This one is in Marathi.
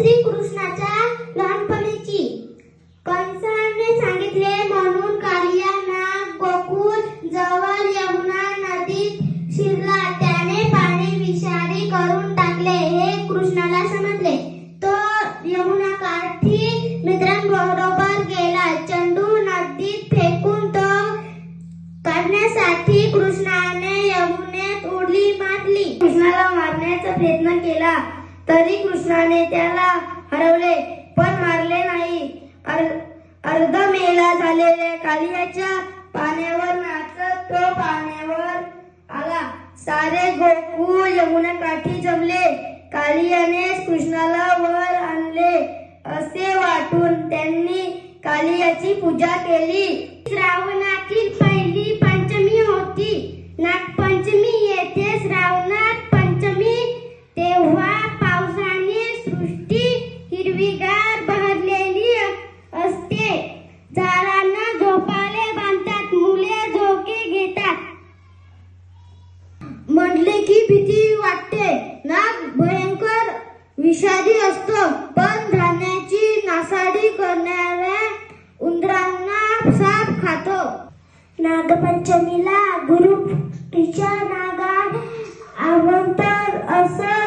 श्रीकृष्णाच्या लहानपणीची. कंसाने सांगितले म्हणून कालिया नाग गोकुळ जवळ यमुना नदीत शिरला. त्याने पाणी विषारी करून टाकले हे कृष्णाला समजले. तो यमुना काठी मित्रांबरोबर गेला. चंडू नदीत फेकून तो काढण्यासाठी कृष्णाने यमुनेत उडी मारली. कृष्णाला मारण्याचा प्रयत्न केला तरी कृष्णाने त्याला हरवले पण मारले नाही. अर्धमेला झालेल्या कालियाच्या पाण्यावर नाचत तो पाण्यावर आला. सारे गोकुळ यमुना काठी जमले. कालियाने कृष्णाला वर आणले असे वाटून त्यांनी कालियाची पूजा केली. श्रावणातील पहिली पंचमी होती. नागपंचमी येते. श्रावणात पंचमी तेव्हा पावसाने सृष्टी हिरवीगार बहरलेली असते. झाडांना झोपाळे बांधतात. मुले झोके घेतात. म्हटले की भीती वाटते. नाग भयंकर विषारी असतो पण धान्याची नासाडी करणाऱ्या उंदरांना साप खातो. नागपंचमीला गुरुपटीच्या नागा आमंत्रण असं